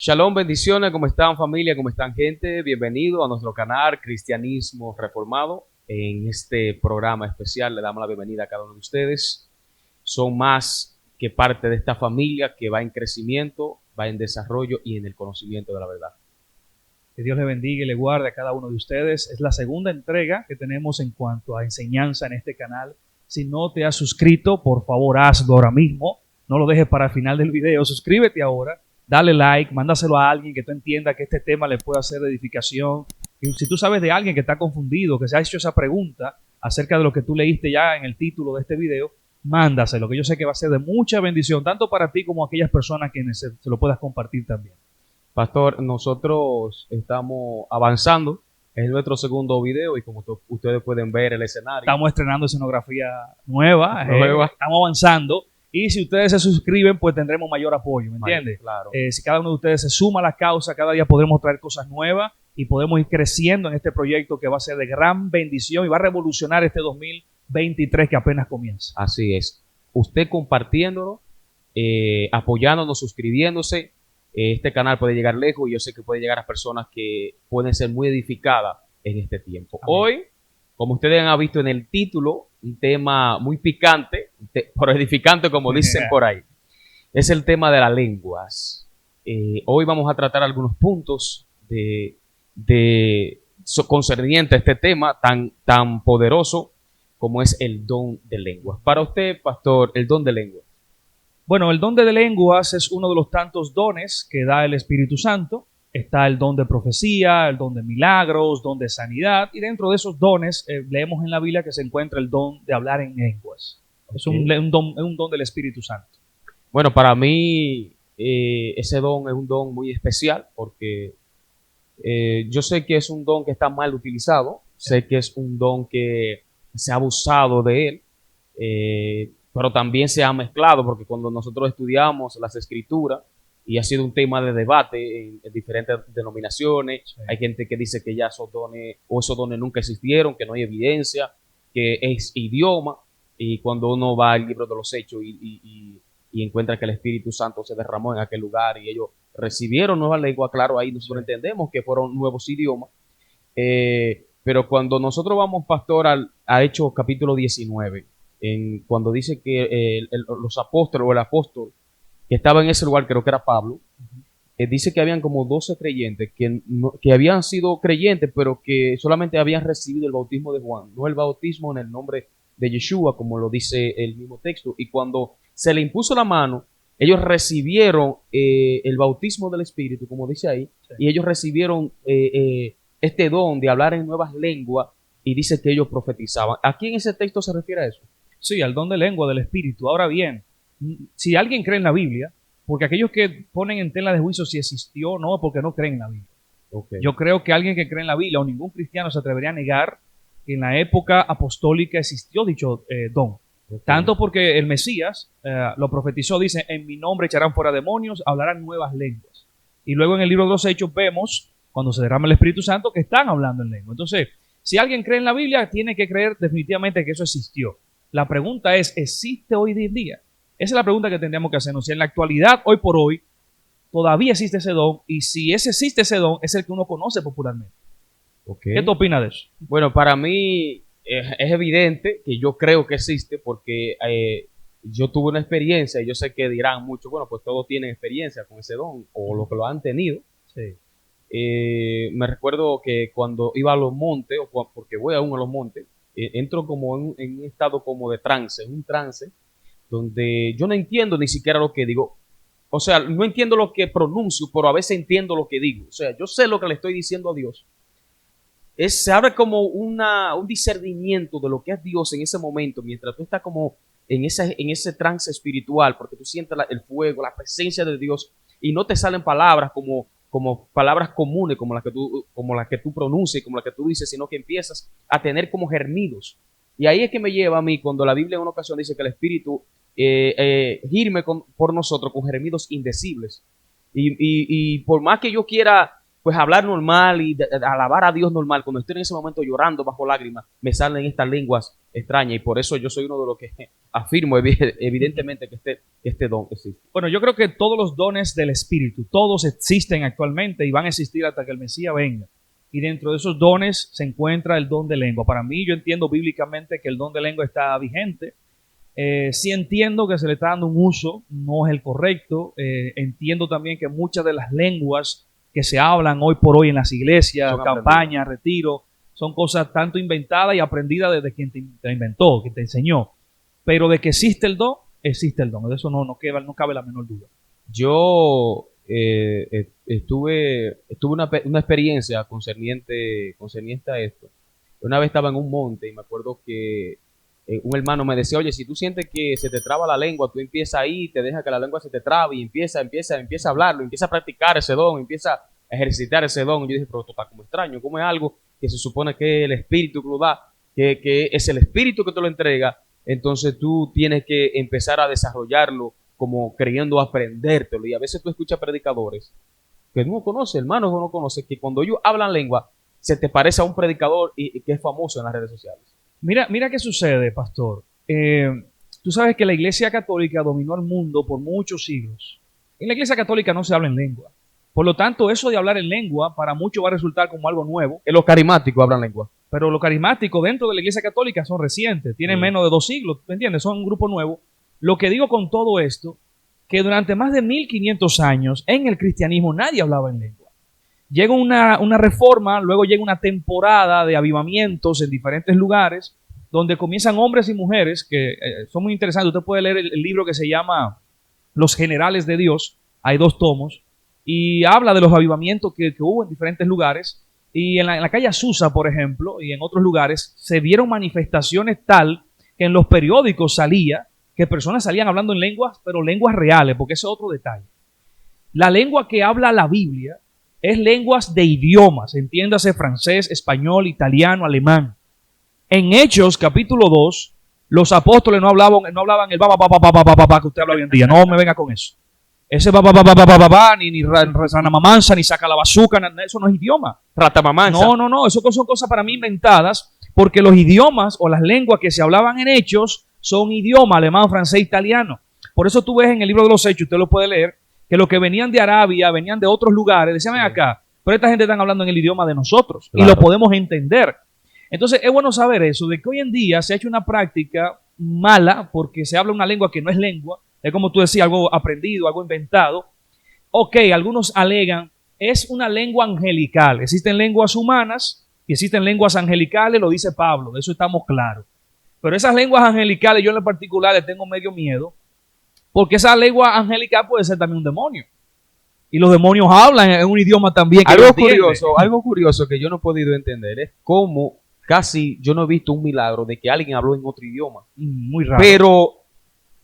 Shalom, bendiciones, ¿cómo están familia? ¿Cómo están gente? Bienvenido a nuestro canal Cristianismo Reformado. En este programa especial le damos la bienvenida a cada uno de ustedes. Son más que parte de esta familia que va en crecimiento, va en desarrollo y en el conocimiento de la verdad. Que Dios le bendiga y le guarde a cada uno de ustedes. Es la segunda entrega que tenemos en cuanto a enseñanza en este canal. Si no te has suscrito, por favor hazlo ahora mismo. No lo dejes para el final del video. Suscríbete ahora, dale like, mándaselo a alguien que tú entiendas que este tema le puede hacer de edificación. Y si tú sabes de alguien que está confundido, que se ha hecho esa pregunta acerca de lo que tú leíste ya en el título de este video, mándaselo, que yo sé que va a ser de mucha bendición, tanto para ti como a aquellas personas que se lo puedas compartir también. Pastor, nosotros estamos avanzando. Es nuestro segundo video y como ustedes pueden ver el escenario. Estamos estrenando escenografía nueva, Nueva. estamos avanzando. Y si ustedes se suscriben, pues tendremos mayor apoyo, ¿me entiendes? Claro. Si cada uno de ustedes se suma a la causa, cada día podremos traer cosas nuevas y podemos ir creciendo en este proyecto que va a ser de gran bendición y va a revolucionar este 2023 que apenas comienza. Así es. Usted compartiéndolo, apoyándonos, suscribiéndose. Este canal puede llegar lejos y yo sé que puede llegar a personas que pueden ser muy edificadas en este tiempo. Amén. Hoy, como ustedes han visto en el título, un tema muy picante, pero edificante como dicen por ahí, es el tema de las lenguas. Hoy vamos a tratar algunos puntos concerniente a este tema tan poderoso como es el don de lenguas. Para usted, pastor, el don de lenguas. Bueno, el don de lenguas es uno de los tantos dones que da el Espíritu Santo. Está el don de profecía, el don de milagros, don de sanidad, y dentro de esos dones leemos en la Biblia que se encuentra el don de hablar en lenguas. Okay. Es un don del Espíritu Santo. Bueno, para mí ese don es un don muy especial porque yo sé que es un don que está mal utilizado, sé que es un don que se ha abusado de él, pero también se ha mezclado porque cuando nosotros estudiamos las escrituras, y ha sido un tema de debate en diferentes denominaciones. Sí. Hay gente que dice que ya esos dones nunca existieron, que no hay evidencia, que es idioma. Y cuando uno va al libro de los Hechos y encuentra que el Espíritu Santo se derramó en aquel lugar y ellos recibieron nuevas lenguas, claro, ahí nosotros entendemos que fueron nuevos idiomas. Pero cuando nosotros vamos, pastor, a Hechos capítulo 19, cuando dice que los apóstoles o el apóstol que estaba en ese lugar, creo que era Pablo, dice que habían como 12 creyentes que habían sido creyentes, pero que solamente habían recibido el bautismo de Juan, no el bautismo en el nombre de Yeshua, como lo dice el mismo texto. Y cuando se le impuso la mano, ellos recibieron el bautismo del Espíritu, como dice ahí, sí. Y ellos recibieron este don de hablar en nuevas lenguas, y dice que ellos profetizaban. ¿Aquí en ese texto se refiere a eso? Sí, al don de lengua del Espíritu. Ahora bien, si alguien cree en la Biblia, porque aquellos que ponen en tela de juicio si existió o no, porque no creen en la Biblia. Okay. Yo creo que alguien que cree en la Biblia o ningún cristiano se atrevería a negar que en la época apostólica existió dicho don. Okay. Tanto porque el Mesías lo profetizó, dice, en mi nombre echarán fuera demonios, hablarán nuevas lenguas. Y luego en el libro de los Hechos vemos, cuando se derrama el Espíritu Santo, que están hablando en lengua. Entonces, si alguien cree en la Biblia, tiene que creer definitivamente que eso existió. La pregunta es, ¿existe hoy en día? Esa es la pregunta que tendríamos que hacernos. Si en la actualidad, hoy por hoy, todavía existe ese don, y si existe ese don, es el que uno conoce popularmente. Okay. ¿Qué tú opinas de eso? Bueno, para mí es evidente que yo creo que existe porque yo tuve una experiencia y yo sé que dirán mucho, bueno, pues todos tienen experiencia con ese don o los que lo han tenido. Sí. Me recuerdo que cuando iba a los montes, o porque voy aún a los montes, entro como en un estado como de trance, un trance, donde yo no entiendo ni siquiera lo que digo. O sea, no entiendo lo que pronuncio, pero a veces entiendo lo que digo. O sea, yo sé lo que le estoy diciendo a Dios. Se abre como un discernimiento de lo que es Dios en ese momento, mientras tú estás como en ese trance espiritual, porque tú sientes el fuego, la presencia de Dios, y no te salen palabras como palabras comunes, como las que tú pronuncias, como las que tú dices, sino que empiezas a tener como germidos. Y ahí es que me lleva a mí cuando la Biblia en una ocasión dice que el Espíritu gime por nosotros con gemidos indecibles. Y por más que yo quiera pues hablar normal y alabar a Dios normal, cuando estoy en ese momento llorando bajo lágrimas, me salen estas lenguas extrañas, y por eso yo soy uno de los que afirmo evidentemente que este don existe. Bueno, yo creo que todos los dones del Espíritu, todos existen actualmente y van a existir hasta que el Mesías venga. Y dentro de esos dones se encuentra el don de lengua. Para mí, yo entiendo bíblicamente que el don de lengua está vigente. Sí entiendo que se le está dando un uso, no es el correcto. Entiendo también que muchas de las lenguas que se hablan hoy por hoy en las iglesias, campañas, retiro, son cosas tanto inventadas y aprendidas desde quien te inventó, quien te enseñó. Pero de que existe el don, existe el don. De eso no cabe la menor duda. Yo tuve una experiencia concerniente a esto. Una vez estaba en un monte y me acuerdo que un hermano me decía, oye, si tú sientes que se te traba la lengua, tú empieza ahí, te deja que la lengua se te trabe y empieza a hablarlo, empieza a practicar ese don, empieza a ejercitar ese don. Y yo dije, pero esto está como extraño, como es algo que se supone que el Espíritu que lo da, que es el Espíritu que te lo entrega, entonces tú tienes que empezar a desarrollarlo como creyendo aprendértelo. Y a veces tú escuchas predicadores que no conoces, hermanos que no conoces, que cuando ellos hablan lengua, se te parece a un predicador y que es famoso en las redes sociales. Mira qué sucede, pastor. Tú sabes que la Iglesia Católica dominó el mundo por muchos siglos. En la Iglesia Católica no se habla en lengua. Por lo tanto, eso de hablar en lengua para muchos va a resultar como algo nuevo. Los carismáticos hablan lengua. Pero los carismáticos dentro de la Iglesia Católica son recientes, tienen menos de 2 siglos, ¿me entiendes? Son un grupo nuevo. Lo que digo con todo esto, que durante más de 1500 años en el cristianismo nadie hablaba en lengua. Llega una reforma, luego llega una temporada de avivamientos en diferentes lugares, donde comienzan hombres y mujeres, que son muy interesantes. Usted puede leer el libro que se llama Los Generales de Dios, hay 2 tomos, y habla de los avivamientos que hubo en diferentes lugares. Y en la calle Azusa, por ejemplo, y en otros lugares, se vieron manifestaciones tal que en los periódicos salía que personas salían hablando en lenguas, pero lenguas reales, porque ese es otro detalle. La lengua que habla la Biblia es lenguas de idiomas, entiéndase francés, español, italiano, alemán. En Hechos, capítulo 2, los apóstoles no hablaban el que usted habla hoy en día. No me venga con eso. Ese ni ranamamansa, ni saca la bazuca, eso no es idioma. Ratamamansa. No, eso son cosas para mí inventadas, porque los idiomas o las lenguas que se hablaban en Hechos son idiomas alemán, francés, italiano. Por eso tú ves en el libro de los Hechos, usted lo puede leer, que los que venían de Arabia, venían de otros lugares, decían, ven acá, pero esta gente está hablando en el idioma de nosotros, claro, y lo podemos entender. Entonces es bueno saber eso, de que hoy en día se ha hecho una práctica mala porque se habla una lengua que no es lengua, es como tú decías, algo aprendido, algo inventado. Ok, algunos alegan, es una lengua angelical. Existen lenguas humanas y existen lenguas angelicales, lo dice Pablo, de eso estamos claros. Pero esas lenguas angelicales, yo en particular le tengo medio miedo, porque esa lengua angelical puede ser también un demonio. Y los demonios hablan en un idioma también que algo curioso que yo no he podido entender es cómo casi yo no he visto un milagro de que alguien habló en otro idioma. Muy raro. Pero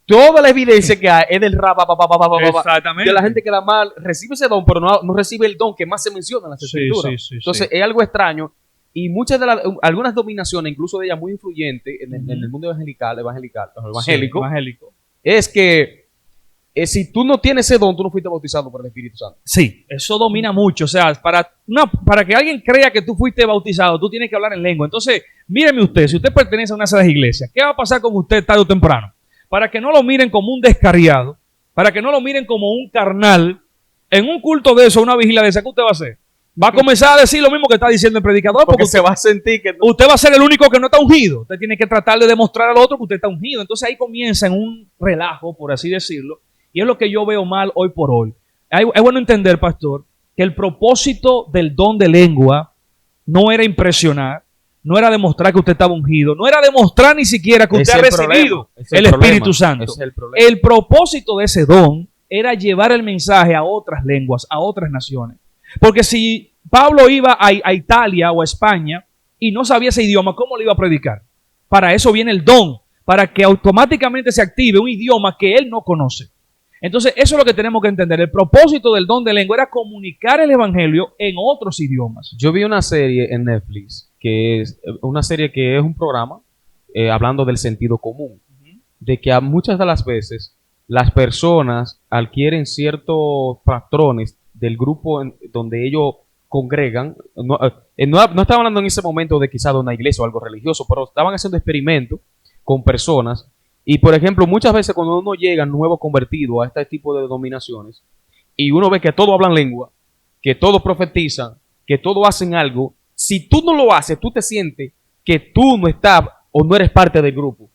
toda la evidencia que hay es del exactamente. Que la gente que da mal recibe ese don, pero no recibe el don que más se menciona en las escrituras. Entonces es algo extraño. Y muchas de algunas dominaciones, incluso de ellas muy influyentes en el mundo evangélico, es que si tú no tienes ese don, tú no fuiste bautizado por el Espíritu Santo. Sí, eso domina mucho. O sea, para que alguien crea que tú fuiste bautizado, tú tienes que hablar en lengua. Entonces, míreme usted, si usted pertenece a una de esas iglesias, ¿qué va a pasar con usted tarde o temprano? Para que no lo miren como un descarriado, para que no lo miren como un carnal, en un culto de eso, una vigilia de esa, ¿qué usted va a hacer? Va a comenzar a decir lo mismo que está diciendo el predicador, porque se va a sentir que usted va a ser el único que no está ungido. Usted tiene que tratar de demostrar al otro que usted está ungido. Entonces ahí comienza en un relajo, por así decirlo, y es lo que yo veo mal hoy por hoy. Es bueno entender, pastor, que el propósito del don de lengua no era impresionar, no era demostrar que usted estaba ungido, no era demostrar ni siquiera que usted ha recibido el Espíritu Santo. El propósito de ese don era llevar el mensaje a otras lenguas, a otras naciones. Porque si Pablo iba a Italia o a España y no sabía ese idioma, ¿cómo le iba a predicar? Para eso viene el don, para que automáticamente se active un idioma que él no conoce. Entonces, eso es lo que tenemos que entender. El propósito del don de lengua era comunicar el evangelio en otros idiomas. Yo vi una serie en Netflix, que es una serie que es un programa hablando del sentido común, de que a muchas de las veces las personas adquieren ciertos patrones del grupo donde ellos congregan, no estaba hablando en ese momento de quizá de una iglesia o algo religioso, pero estaban haciendo experimentos con personas. Y por ejemplo, muchas veces cuando uno llega nuevo convertido a este tipo de denominaciones y uno ve que todos hablan lengua, que todos profetizan, que todos hacen algo, si tú no lo haces, tú te sientes que tú no estás o no eres parte del grupo.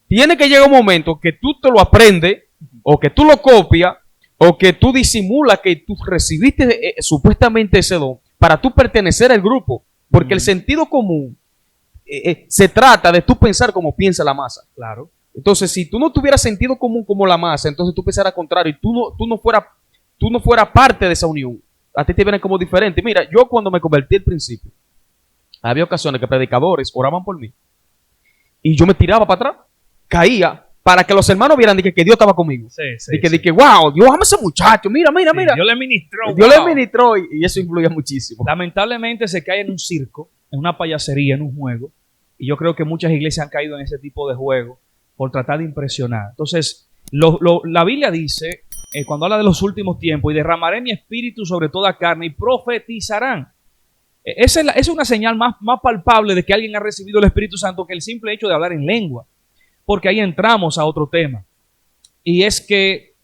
Tiene que llegar un momento que tú te lo aprendes o que tú lo copias o que tú disimulas que tú recibiste supuestamente ese don para tú pertenecer al grupo, porque el sentido común se trata de tú pensar como piensa la masa. Claro. Entonces, si tú no tuvieras sentido común como la masa, entonces tú pensaras contrario y tú no fueras parte de esa unión. A ti te vienen como diferente. Mira, yo cuando me convertí al principio, había ocasiones que predicadores oraban por mí y yo me tiraba para atrás, caía, para que los hermanos vieran que Dios estaba conmigo. Que wow, Dios ama a ese muchacho, mira. Dios le ministró. Dios le ministró y eso influye muchísimo. Lamentablemente se cae en un circo, en una payasería, en un juego. Y yo creo que muchas iglesias han caído en ese tipo de juego por tratar de impresionar. Entonces, la Biblia dice, cuando habla de los últimos tiempos, y derramaré mi espíritu sobre toda carne y profetizarán. Esa es una señal más palpable de que alguien ha recibido el Espíritu Santo que el simple hecho de hablar en lengua. Porque ahí entramos a otro tema. Y es que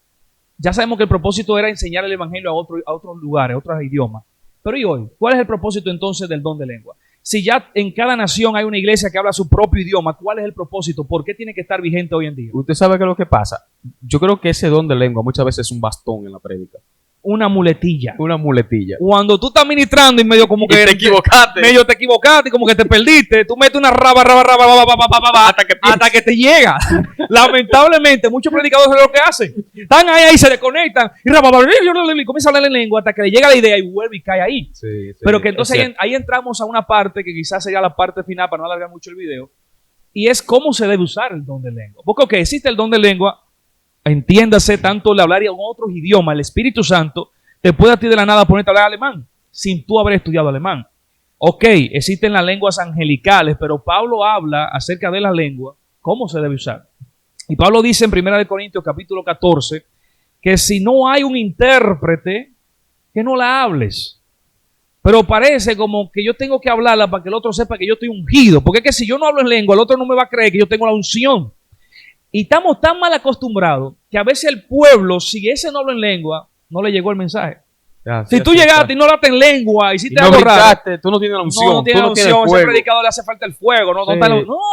ya sabemos que el propósito era enseñar el evangelio a otros lugares, a otros idiomas. Pero ¿y hoy? ¿Cuál es el propósito entonces del don de lengua? Si ya en cada nación hay una iglesia que habla su propio idioma, ¿cuál es el propósito? ¿Por qué tiene que estar vigente hoy en día? Usted sabe qué es lo que pasa. Yo creo que ese don de lengua muchas veces es un bastón en la prédica. Una muletilla. Cuando tú estás ministrando y medio como que te equivocaste. Medio te equivocaste y como que te perdiste. Tú metes una raba hasta que te llega. Lamentablemente, muchos predicadores es lo que hacen. Están ahí, se desconectan y comienzan a hablar en lengua hasta que le llega la idea y vuelve y cae ahí. Sí, pero que entonces ahí entramos a una parte que quizás sería la parte final para no alargar mucho el video. Y es cómo se debe usar el don de lengua. Porque existe el don de lengua. Entiéndase, tanto el hablar en otros idiomas, el Espíritu Santo te puede a ti de la nada ponerte a hablar alemán sin tú haber estudiado alemán. Ok, existen las lenguas angelicales, pero Pablo habla acerca de la lengua, cómo se debe usar. Y Pablo dice en 1 Corintios capítulo 14 que si no hay un intérprete, que no la hables. Pero parece como que yo tengo que hablarla para que el otro sepa que yo estoy ungido, porque es que si yo no hablo en lengua, el otro no me va a creer que yo tengo la unción. Y estamos tan mal acostumbrados que a veces el pueblo, si ese no habla en lengua, no le llegó el mensaje. Si tú llegaste y no hablaste en lengua, hiciste algo raro, tú no tienes la unción. No tienes la unción, ese predicador le hace falta el fuego. No,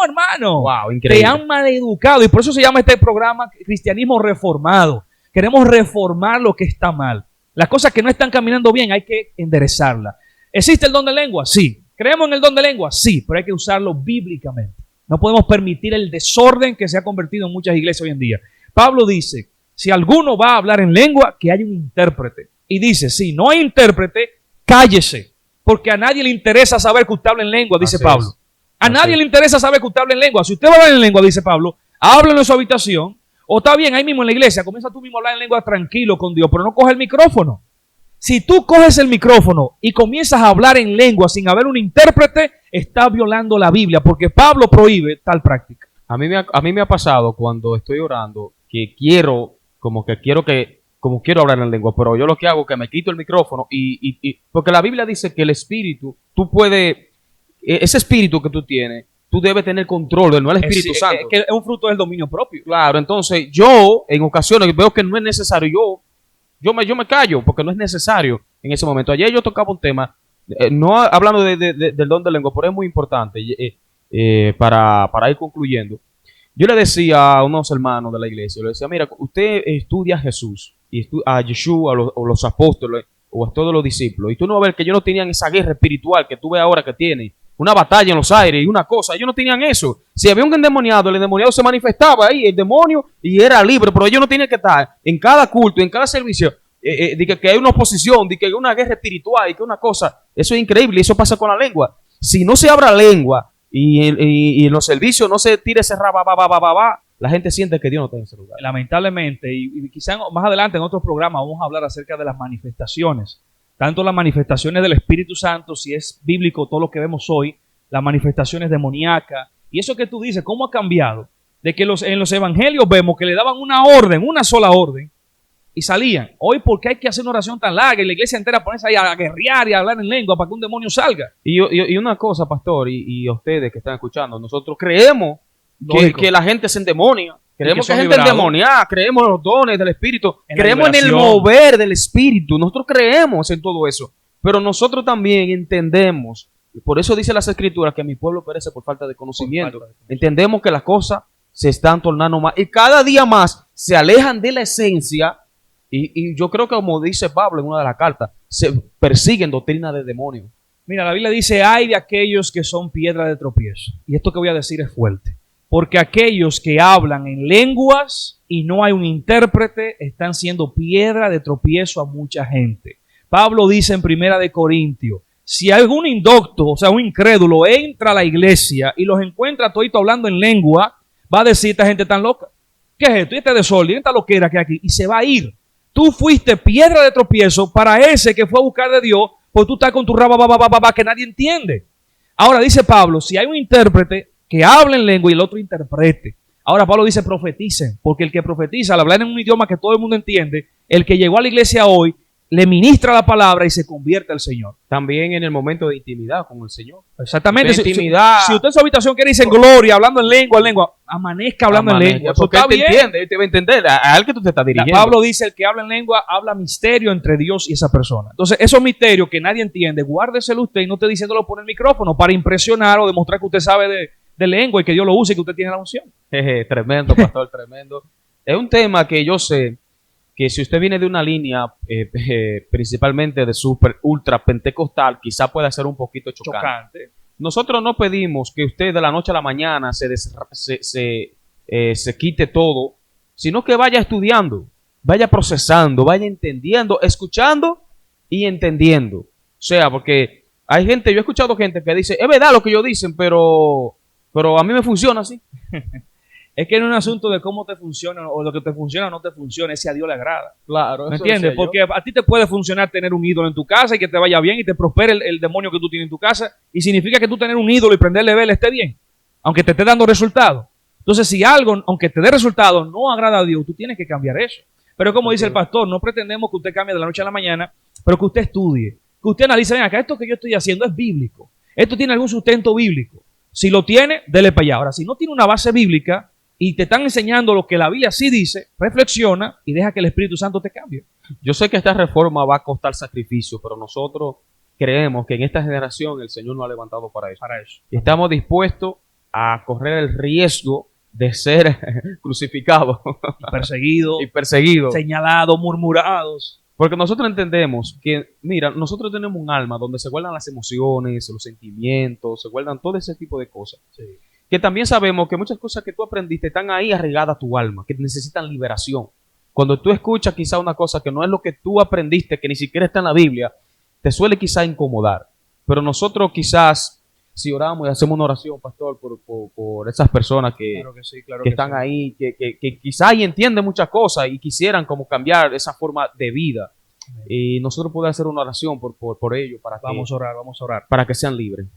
hermano. Wow, increíble. Te han maleducado y por eso se llama este programa Cristianismo Reformado. Queremos reformar lo que está mal. Las cosas que no están caminando bien hay que enderezarlas. ¿Existe el don de lengua? Sí. ¿Creemos en el don de lengua? Sí, pero hay que usarlo bíblicamente. No podemos permitir el desorden que se ha convertido en muchas iglesias hoy en día. Pablo dice, si alguno va a hablar en lengua, que haya un intérprete. Y dice, si no hay intérprete, cállese. Porque a nadie le interesa saber que usted habla en lengua, dice Pablo. A nadie le interesa saber que usted habla en lengua. Si usted va a hablar en lengua, dice Pablo, háblalo en su habitación. O está bien, ahí mismo en la iglesia, comienza tú mismo a hablar en lengua tranquilo con Dios, pero no coge el micrófono. Si tú coges el micrófono y comienzas a hablar en lengua sin haber un intérprete, estás violando la Biblia, porque Pablo prohíbe tal práctica. A mí me ha pasado cuando estoy orando que quiero hablar en lengua, pero yo lo que hago es que me quito el micrófono y porque la Biblia dice que el espíritu, ese espíritu que tú tienes, tú debes tener control, no el Espíritu Santo. Que es un fruto del dominio propio. Claro, entonces yo en ocasiones veo que no es necesario, yo me callo porque no es necesario en ese momento. Ayer yo tocaba un tema, no hablando del don de lengua, pero es muy importante para ir concluyendo. Yo le decía a unos hermanos de la iglesia, le decía, mira, usted estudia a Jesús, y a Yeshua, o los apóstoles, o a todos los discípulos, y tú no vas a ver que ellos no tenían esa guerra espiritual que tú ves ahora que tienen, una batalla en los aires y una cosa, ellos no tenían eso. Si había un endemoniado, el endemoniado se manifestaba ahí, el demonio, y era libre, pero ellos no tenían que estar en cada culto, en cada servicio, que hay una oposición, de que hay una guerra espiritual y que una cosa, eso es increíble, y eso pasa con la lengua. Si no se abra lengua y en los servicios no se tire ese la gente siente que Dios no está en ese lugar. Lamentablemente, y quizás más adelante en otros programas vamos a hablar acerca de las manifestaciones. Tanto las manifestaciones del Espíritu Santo, si es bíblico todo lo que vemos hoy, las manifestaciones demoníacas, y eso que tú dices, ¿cómo ha cambiado? De que en los evangelios vemos que le daban una orden, una sola orden, y salían. Hoy, ¿por qué hay que hacer una oración tan larga y la iglesia entera ponerse ahí a guerrear y a hablar en lengua para que un demonio salga? Y una cosa, pastor, y a ustedes que están escuchando, nosotros creemos que la gente se endemonia. Creemos que hay gente endemoniada, creemos en los dones del Espíritu, creemos en el mover del Espíritu. Nosotros creemos en todo eso. Pero nosotros también entendemos, por eso dice las Escrituras, que mi pueblo perece por falta de conocimiento. Entendemos que las cosas se están tornando más y cada día más se alejan de la esencia. Y yo creo que, como dice Pablo en una de las cartas, se persiguen doctrinas de demonios. Mira, la Biblia dice, hay de aquellos que son piedra de tropiezo. Y esto que voy a decir es fuerte. Porque aquellos que hablan en lenguas y no hay un intérprete están siendo piedra de tropiezo a mucha gente. Pablo dice en 1 Corintios, si algún indocto, o sea, un incrédulo, entra a la iglesia y los encuentra todito hablando en lengua, va a decir, esta gente tan loca. ¿Qué es esto? Y este desorden, esta loquera que hay aquí. Y se va a ir. Tú fuiste piedra de tropiezo para ese que fue a buscar de Dios, pues tú estás con tu raba que nadie entiende. Ahora dice Pablo, si hay un intérprete que hable en lengua y el otro interprete. Ahora Pablo dice profeticen, porque el que profetiza al hablar en un idioma que todo el mundo entiende, el que llegó a la iglesia hoy, le ministra la palabra y se convierte al Señor. También en el momento de intimidad con el Señor. Exactamente. Si usted en su habitación quiere irse en gloria, hablando en lengua, amanezca hablando en lengua. Porque él te entiende, él te va a entender a él que tú te estás dirigiendo. Pablo dice, el que habla en lengua habla misterio entre Dios y esa persona. Entonces, esos misterios que nadie entiende, guárdeselo usted y no esté diciéndolo por el micrófono para impresionar o demostrar que usted sabe de lengua y que Dios lo use y que usted tiene la unción. Tremendo, pastor, tremendo. Es un tema que yo sé que si usted viene de una línea principalmente de super ultra pentecostal, quizá pueda ser un poquito chocante. Nosotros no pedimos que usted de la noche a la mañana se quite todo, sino que vaya estudiando, vaya procesando, vaya entendiendo, escuchando y entendiendo. O sea, porque hay gente, yo he escuchado gente que dice, es verdad lo que ellos dicen, pero a mí me funciona así. Es que no es un asunto de cómo te funciona o lo que te funciona o no te funciona, es si a Dios le agrada. Claro. ¿Me entiendes? Porque a ti te puede funcionar tener un ídolo en tu casa y que te vaya bien y te prospere el demonio que tú tienes en tu casa, y significa que tú tener un ídolo y prenderle vela esté bien, aunque te esté dando resultados. Entonces, si algo, aunque te dé resultados, no agrada a Dios, tú tienes que cambiar eso. Pero como dice el pastor, no pretendemos que usted cambie de la noche a la mañana, pero que usted estudie, que usted analice, ven acá, esto que yo estoy haciendo es bíblico, esto tiene algún sustento bíblico. Si lo tiene, dele para allá. Ahora, si no tiene una base bíblica y te están enseñando lo que la Biblia sí dice, reflexiona y deja que el Espíritu Santo te cambie. Yo sé que esta reforma va a costar sacrificio, pero nosotros creemos que en esta generación el Señor nos ha levantado para eso. Y estamos dispuestos a correr el riesgo de ser crucificados, perseguidos, señalados, murmurados. Porque nosotros entendemos que, mira, nosotros tenemos un alma donde se guardan las emociones, los sentimientos, se guardan todo ese tipo de cosas. Sí. Que también sabemos que muchas cosas que tú aprendiste están ahí arraigadas a tu alma, que necesitan liberación. Cuando tú escuchas quizá una cosa que no es lo que tú aprendiste, que ni siquiera está en la Biblia, te suele quizá incomodar. Pero nosotros quizás, si oramos y hacemos una oración, pastor, por esas personas que están ahí, que quizá y entienden muchas cosas y quisieran como cambiar esa forma de vida. Y nosotros podemos hacer una oración por ellos. Vamos a orar. Para que sean libres.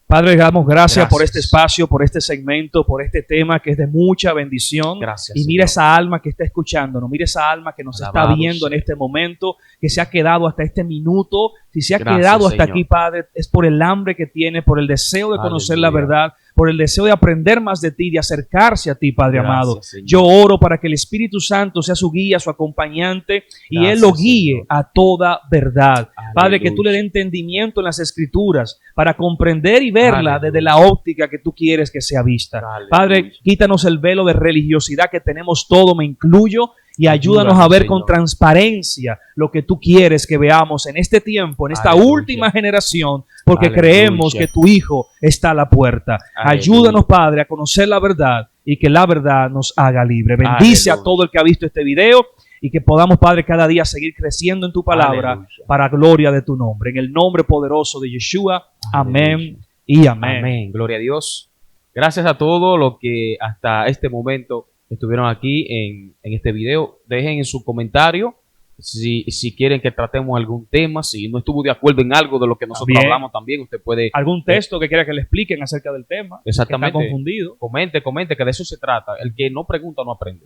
Padre, damos gracias por este espacio, por este segmento, por este tema que es de mucha bendición. Gracias. Y mira esa alma que está escuchándonos, mira esa alma que nos está viendo en este momento, que se ha quedado hasta este minuto. Si se ha quedado hasta aquí, Padre, es por el hambre que tiene, por el deseo de conocer la verdad, por el deseo de aprender más de ti, de acercarse a ti, Padre amado. Señor. Yo oro para que el Espíritu Santo sea su guía, su acompañante, y Él lo guíe, Señor, a toda verdad. Aleluya. Padre, que tú le dé entendimiento en las Escrituras para comprender y verla desde la óptica que tú quieres que sea vista. Aleluya. Padre, quítanos el velo de religiosidad que tenemos todo, me incluyo, y ayúdanos a ver, Señor, con transparencia lo que tú quieres que veamos en este tiempo, en esta última generación, porque creemos que tu Hijo está a la puerta. Ayúdanos, Padre, a conocer la verdad y que la verdad nos haga libre. Bendice a todo el que ha visto este video y que podamos, Padre, cada día seguir creciendo en tu palabra para gloria de tu nombre. En el nombre poderoso de Yeshua. Amén y amén. Amén. Gloria a Dios. Gracias a todos los que hasta este momento estuvieron aquí en este video. Dejen en su comentario si quieren que tratemos algún tema, si no estuvo de acuerdo en algo de lo que nosotros hablamos también, usted puede... Algún texto que quiera que le expliquen acerca del tema. Exactamente. Que está confundido. Comente, que de eso se trata. El que no pregunta no aprende.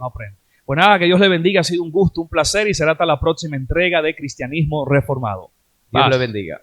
Pues nada, que Dios le bendiga. Ha sido un gusto, un placer y será hasta la próxima entrega de Cristianismo Reformado. Dios le bendiga.